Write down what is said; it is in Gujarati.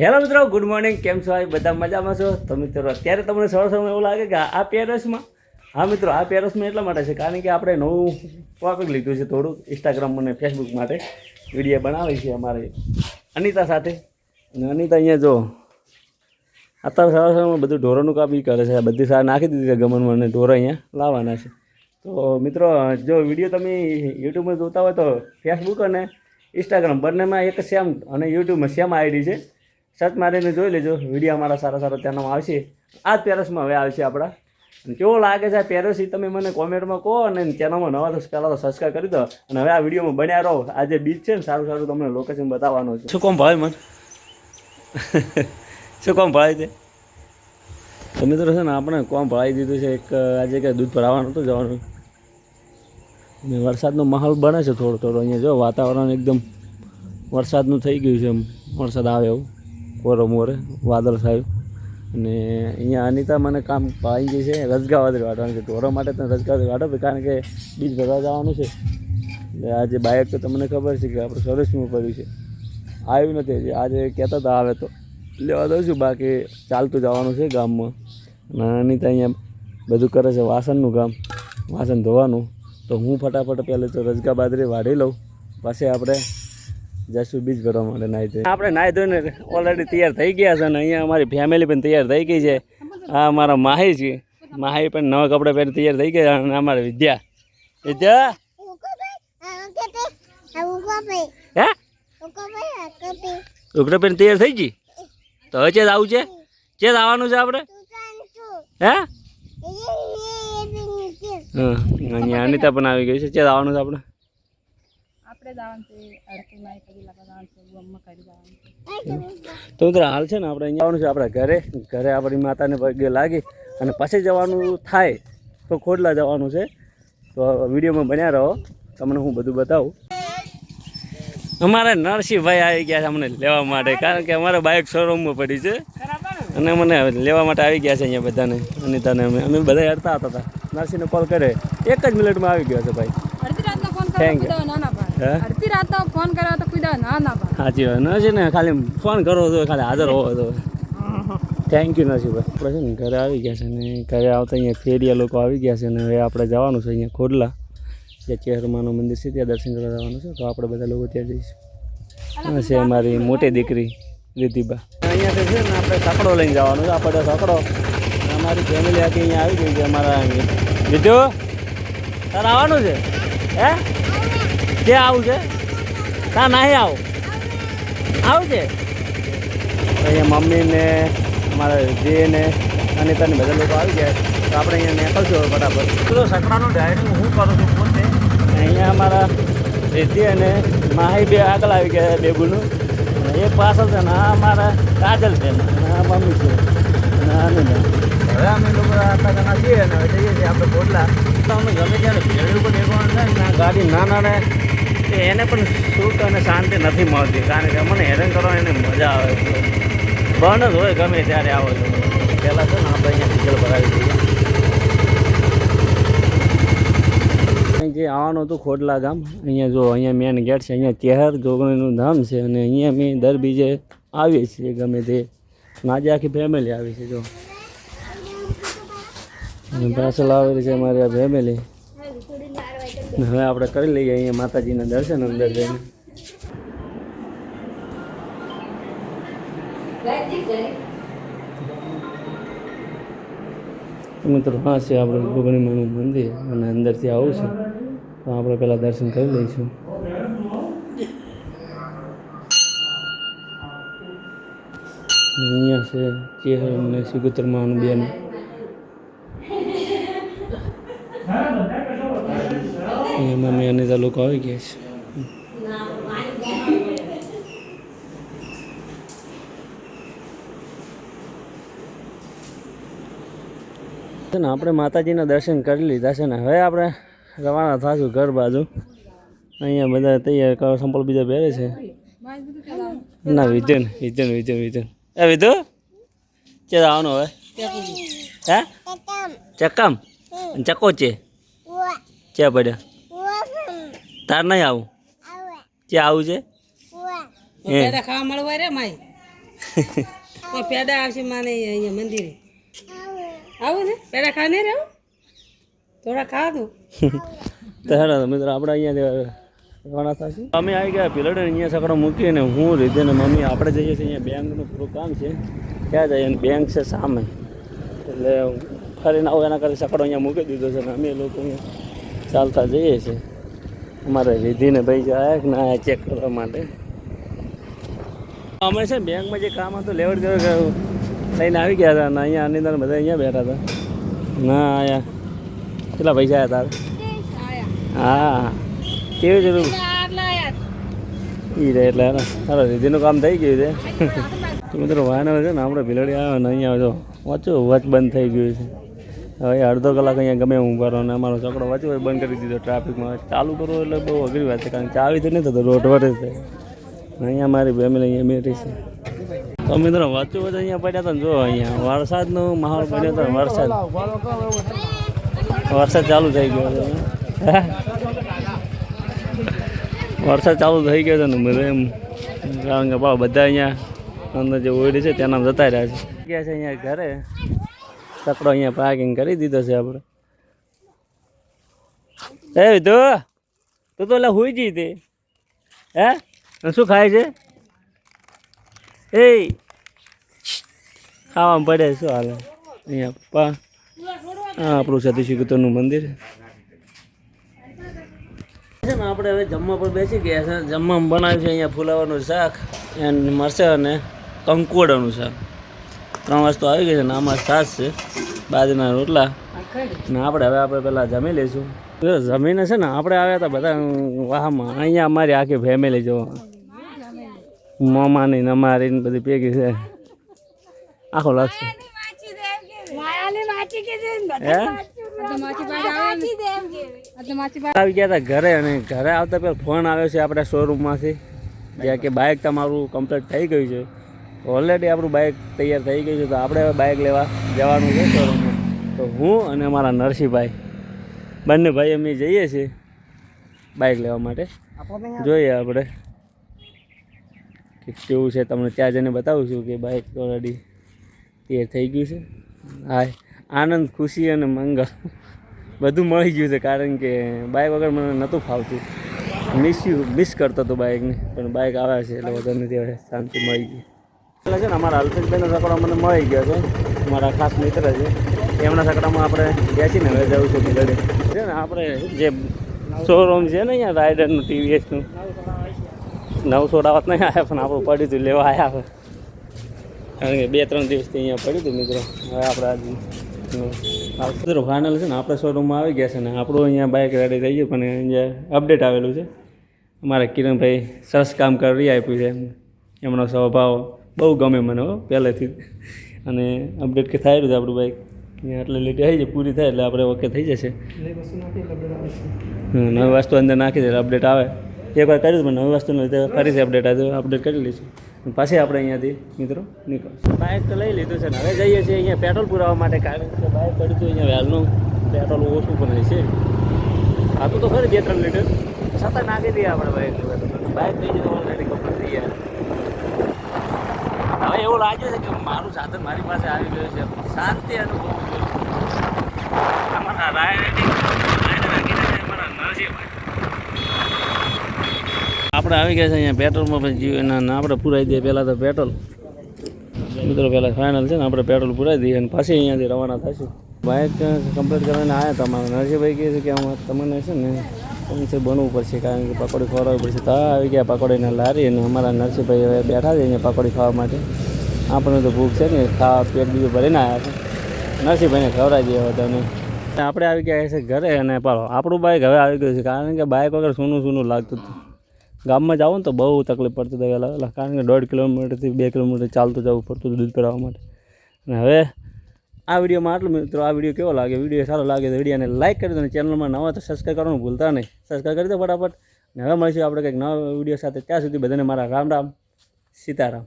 હેલો મિત્રો, ગુડ મોર્નિંગ. કેમ છો? બધા મજામાં છો? તો મિત્રો અત્યારે તમને સવાર સવારમાં એવું લાગે કે આ પેરસમાં, હા મિત્રો, આ પેરસમાં એટલા માટે છે કારણ કે આપણે નવું ટોપિક લીધું છે થોડુંક ઇન્સ્ટાગ્રામ અને ફેસબુક માટે વિડીયો બનાવી છે અમારે અનિતા સાથે. અને અનિતા અહીંયા જો અત્યારે સવાર સવારમાં બધું ઢોરોનું કામ બી કરે છે. બધી સાર નાખી દીધી છે ગમનમાં અને ઢોરો અહીંયા લાવવાના છે. તો મિત્રો જો વિડીયો તમે યુટ્યુબમાં જોતા હોય તો ફેસબુક અને ઇન્સ્ટાગ્રામ બંનેમાં એક સેમ અને યુટ્યુબમાં સેમ આઈડી છે. સર્ચ મારીને જોઈ લેજો. વિડીયો અમારા સારા સારા ચેનલમાં આવશે. આ જ પેરસમાં હવે આવશે આપણા. કેવો લાગે છે આ પેરસ એ તમે મને કોમેન્ટમાં કહો. અને ચેનલમાં નવા તો પહેલાં તો સબસ્ક્રાઈબ કરી દો. અને હવે આ વિડીયોમાં બન્યા રહો. આ જે બીચ છે ને સારું સારું તમને લોકેશન બતાવવાનું છે. શું કોમ ભાઈ મને શું કોમ ભળાય છે? તો મિત્રો છે ને આપણે કોમ ભળાવી દીધું છે. એક આજે કંઈ દૂધ ભરાવાનું હતું જવાનું. ને વરસાદનો માહોલ બને છે થોડો થોડો. અહીંયા જો વાતાવરણ એકદમ વરસાદનું થઈ ગયું છે. એમ વરસાદ આવે એવું કોરો મોરે વાદળ થયું. અને અહીંયા અનિતા મને કામ પાઈ ગઈ છે રસગાવાદરી વાટવાનું છે. ઢોરો માટે તો રસગાવાદરી વાટો કારણ કે બીજ ભરવા જવાનું છે. એટલે આજે બાઇક તો તમને ખબર છે કે આપણે સર્વિસમાં પડ્યું છે. આવ્યું નથી હજી. આજે કહેતા હતા આવે તો લેવા દઉં છું. બાકી ચાલતું જવાનું છે ગામમાં. અને અનિતા અહીંયા બધું કરે છે વાસણનું કામ, વાસણ ધોવાનું. તો હું ફટાફટ પહેલાં તો રસગા બાજરી વાઢી લઉં. પછી આપણે જઈશું બીજ ભરવા માટે નાહી ધોઈને. આપણે નાહી ધોઈને ઓલરેડી તૈયાર થઈ ગયા છે. અને અહીંયા અમારી ફેમિલી પણ તૈયાર થઈ ગઈ છે. આ અમારા માહી છે. માહી પણ નવા કપડાં પહેરી તૈયાર થઈ ગયા. અને અમારે વિદ્યા હે ઉઘડો પહેરી તૈયાર થઈ ગઈ. તો હવે ચેત આવું છે? ચેત આવવાનું છે આપણે? હે હા, અહીંયા અનિતા પણ આવી ગઈ છે. ચેત આવવાનું છે આપણે? તો મિત્રો હાલ છે ને આપણે અહીંયા આવવાનું છે આપણા ઘરે આપણી માતાને પગે લાગી અને પછી જવાનું થાય તો ખોડલા જવાનું છે. તો વિડીયોમાં બન્યા રહો, તમને હું બધું બતાવું. અમારે નરસિંહભાઈ આવી ગયા છે અમને લેવા માટે કારણ કે અમારે બાઇક શોરૂમમાં પડી છે અને મને લેવા માટે આવી ગયા છે અહીંયા બધાને. અનિતાને અમે બધા હડતા હતા. નરસિંહને કોલ કરે 1 જ મિનિટમાં આવી ગયો છે ભાઈ. Thank you. ફોન કર્યો તો સાચી વાત નથી ને, ખાલી ફોન કરવો હતો, ખાલી હાજર હોવો હતો. Thank you Narsinhbhai. આપણે છે ને ઘરે આવી ગયા છે ને ઘરે આવતા અહીંયા ફેરિયા લોકો આવી ગયા છે. અને હવે આપણે જવાનું છે અહીંયા ખોડલા, જે ચેહરમાનું મંદિર છે ત્યાં દર્શન કરવા જવાનું છે. તો આપણે બધા લોકો ત્યાં જઈશું. આ છે અમારી મોટી દીકરી રિદ્ધિબા. અહીંયાથી છે ને આપણે સકડો લઈને જવાનું છે. આપણે સકડો અમારી ફેમિલી આખી અહીંયા આવી ગઈ છે. અમારા વિધુ તારે આવવાનું છે? હે ક્યાં આવું છે? ના નહીં આવું છે. અહીંયા મમ્મીને અમારા જીને અનિતાને બધા લોકો આવી ગયા. તો આપણે અહીંયા નીકળશું ફટાફટ. તો સકડાનું ડ્રાઇવિંગ હું કરું છું પોતે. અહીંયા અમારા રિદ્ધિ અને માહી બે આગળ આવી ગયા બેગુનું. એક પાછળ છે ને આ અમારા કાજલ છે ને આ મમ્મી છે અને અનિતા. હવે અમે લોકો આટલા જણા છીએ અને હવે જઈએ છીએ આપણે ખોડલા. તો અમે ગમે ત્યારે ભેડ ઉપર દેખવાનું થાય ને ગાડી નાના ને એને પણ સુખ અને શાંતિ નથી મળતી કારણ કે મને હેરાન કરવાની એને મજા આવે છે. બંધ જ હોય ગમે ત્યારે આવો છો. પહેલાં છે ને આપણે અહીંયા ડીઝલ ભરાવી દઈએ. જે આવવાનું હતું ખોડલા ગામ, અહીંયા જો અહીંયા મેન ગેટ છે. અહીંયા ચેહર જોગણીનું ધામ છે. અને અહીંયા અમે દર બીજે આવીએ છીએ ગમે તે. આજે આખી ફેમિલી આવી છે જો. પાછળ આવેલી છે અમારી આ ફેમિલી. હવે આપણે કરી લઈએ અહીંયા માતાજીના દર્શન અંદર જઈને. મિત્રો હા છે આપણે જોગણીમાનું મંદિર અને અંદરથી આવું છે તો આપણે પહેલાં દર્શન કરી લઈશું. અહીંયા છે ચેહર અને સિગોતરમાનું બેન. અહીંયા મમ્મી અનિતા લોકો આવી ગયા છે ને આપણે માતાજીના દર્શન કરી લીધા છે ને હવે આપણે રવાના થશું ઘર બાજુ. અહીંયા બધા તૈયાર કરો, સંપલ બીજા પહેરે છે. ના વિધન એ વિધુ ચે આવવાનું હવે? હે ચક્કમ ચક્કો ચે પડ્યા તાર નહીં આવું? ક્યાં આવું છે? ખાવા મળવા રે માય પેડા આવશે માને અહીંયા મંદિરે આવું છે પેડા ખા નહીં રહું થોડા ખા દઉં તો હેડો મિત્રો આપણે અહીંયા રવાના થશે. અમે આવી ગયા પિલડ અહીંયા સકડો મૂકીને હું રીધે ને મમ્મી આપણે જઈએ છીએ અહીંયા બેંકનું પૂરું કામ છે ત્યાં જઈએ બેંક છે સામે એટલે ફરીને આવું એના કરતાં સકડો અહીંયા મૂકી દીધો છે ને અમે લોકો અહીંયા ચાલતા જઈએ છીએ અમારે રીધીને ભાઈ જાય કે ના ચેક કરવા માટે. અમે છે બેંકમાં જે કામ હતું લેવડ ગયો લઈને આવી ગયા હતા ને અહીંયા આની અંદર બધા અહીંયા બેઠા હતા ના અહીંયા કેટલા પૈસા આવ્યા તારે હા કેવી જરૂર એ રહે એટલે સારા રીધીનું કામ થઈ ગયું છે તો મિત્રો વાયનો છે ને આપણે ભીલડી આવ્યો ને અહીંયા જો વાંચો વચ બંધ થઈ ગયું છે હવે અડધો કલાક અહીંયા ગમે હું ભરો ને અમારો છોકરો વાંચો બંધ કરી દીધો ટ્રાફિકમાં ચાલુ કરવો એટલે બહુ અઘરી વાત છે કારણ કે ચાવી તો નહીં થતો રોડ વડે થાય અહીંયા મારી ફેમિલી અહીંયા બેઠી છે. તો મિત્રો વાંચું બધા અહીંયા પડ્યા હતા ને જો અહીંયા વરસાદનો માહોલ બન્યો હતો વરસાદ ચાલુ થઈ ગયો છે વરસાદ ચાલુ થઈ ગયો છે ને બધે એમ કારણ કે બધા અહીંયા અંદર જે ઓયડી છે તેના જતા રહ્યા છે ગયા છે અહીંયા ઘરે સકડો અહીંયા પાર્કિંગ કરી દીધો છે આપણે. એ તો એટલે હોઈ જઈ તે હે શું ખાય છે એ ખાવામાં પડે શું હાલે અહીંયા પપ્પા હા આપણું સતીશ કીર્તનનું મંદિર છે ને. આપણે હવે જમવા પર બેસી ગયા છે. જમવામાં બનાવ્યું છે અહીંયા ફુલાવાનું શાક અને મરચાં અને કંકોડાનું શાક 3 વસ્તુ આવી ગઈ છે ને આમાં છાશ છે બાજરીના રોટલા ને આપણે પહેલાં જમી લઈશું. જમીને છે ને આપણે આવ્યા હતા બધા વાહમાં અહીંયા અમારી આખી ફેમિલી જો મામાની ને અમારી ને બધી ભેગી છે આખો લાગશે આવી ગયા હતા ઘરે અને ઘરે આવતા પેલા ફોન આવ્યો છે આપણા શોરૂમમાંથી જ્યાં કે બાઇક તમારું કમ્પ્લીટ થઈ ગયું છે ઓલરેડી આપણું બાઇક તૈયાર થઈ ગયું છે તો આપણે બાઇક લેવા જવાનું છે શોરૂમમાં. તો હું અને અમારા નરસિંહભાઈ બંને ભાઈ અમે જઈએ છીએ બાઇક લેવા માટે. જોઈએ આપણે કે કેવું છે તમને ત્યાં જઈને બતાવું છું કે બાઇક ઓલરેડી તૈયાર થઈ ગયું છે. હા આનંદ ખુશી અને મંગળ બધું મળી ગયું છે કારણ કે બાઇક વગર મને નહોતું ફાવતું મિસ કરતો હતો બાઇકને પણ બાઇક આવ્યા છે એટલે બધાને ત્યાં શાંતિ મળી ગઈ. એટલે છે ને અમારા અલ્પેશભાઈનો સકડો મને મળી ગયો છે મારા ખાસ મિત્ર છે એમના સકડામાં આપણે બેસીને હવે જવું છે ભીલડે છે ને આપણે જે શોરૂમ છે ને અહીંયા રાઇડરનું ટીવીએસનું નવું છોડાવત નહીં આવ્યા પણ આપણું પડ્યું હતું લેવા આવ્યા હવે કારણ કે 2-3 દિવસથી અહીંયા પડ્યું હતું મિત્રો. હવે આપણે આજે મિત્રો ફાઇનલ છે ને આપણે શોરૂમમાં આવી ગયા છે ને આપણું અહીંયા બાઇક રેડી થઈ ગયું પણ અહીંયા અપડેટ આવેલું છે. અમારા કિરણભાઈ સરસ કામ કરી આપ્યું છે એમનો સ્વભાવ બહુ ગમે મને પહેલેથી અને અપડેટ કે થયેલું છે આપણું બાઇક અહીંયા એટલે લેટ આવી જાય પૂરી થાય એટલે આપણે ઓકે થઈ જશે. નવી વસ્તુ અંદર નાખી દે અપડેટ આવે એકવાર કર્યું પણ નવી વસ્તુનું લીધે ફરીથી અપડેટ કરી લઈશું પાછી આપણે અહીંયાથી મિત્રો નીકળશું. બાઇક તો લઈ લીધું છે ને હવે જઈએ છીએ અહીંયા પેટ્રોલ પુરાવવા માટે કારણ કે બાઇક પડ્યું હતું અહીંયા વહેલનું પેટ્રોલ ઓછું પણ છે આતું તો ખરી 2-3 લીટર છતાં નાખી દઈએ આપણે બાઇક થઈ જાય ઓલરેડી કમ્પ્લીટ થઈ જાય. હવે એવું લાગ્યું છે કે મારું સાધન મારી પાસે આવી ગયું છે શાંતિ અનુભવ અમારા રાઇડિંગ અમારા નરસિંહભાઈ આપણે આવી ગયા છે અહીંયા પેટ્રોલમાં પણ જીવના આપણે પુરાઈ દઈએ પહેલાં તો પેટ્રોલ મિત્રો પહેલાં ફાઇનલ છે ને આપણે પેટ્રોલ પુરાઈ દઈએ અને પાછી અહીંયાથી રવાના થશું. બાઇક કમ્પ્લીટ કરવાને આવ્યા હતા અમારા નરસિંહભાઈ કહે છે કે તમને છે ને કંઈ બનવું પડશે કારણ કે પકોડી ખવડાવવી પડશે. તો આવી ગયા પકોડીને લારી અને અમારા નરસિંહભાઈ હવે બેઠા છે અહીંયા પકોડી ખાવા માટે. આપણને તો ભૂખ છે ને ખાવા પેટ બીજું ભરીને આવ્યા છે નરસિંહભાઈને ખવડાવી દઈએ બધાને. આપણે આવી ગયા છે ઘરે અને પાડો આપણું બાઇક હવે આવી ગયું છે કારણ કે બાઇક વગર સૂનું લાગતું હતું. ગામમાં જાવ ને તો બહુ તકલીફ પડતી હતી વહેલા કારણ કે 1.5 કિલોમીટરથી 2 કિલોમીટર ચાલતું જવું પડતું હતું દૂધ કરાવવા માટે. અને હવે આ વિડીયોમાં આટલું મિત્રો. આ વિડીયો કેવો લાગે વિડીયો સારો લાગે તો વિડીયોને લાઈક કરી દો અને ચેનલમાં નવા તો સબસ્ક્રાઈબ કરવાનું ભૂલતા નહીં. સબસ્ક્રાઈબ કરી દો ફટાફટ. અને હવે મળીશું આપણે કંઈક નવા વિડીયો સાથે. ત્યાં સુધી બધાને મારા રામ રામ સીતારામ.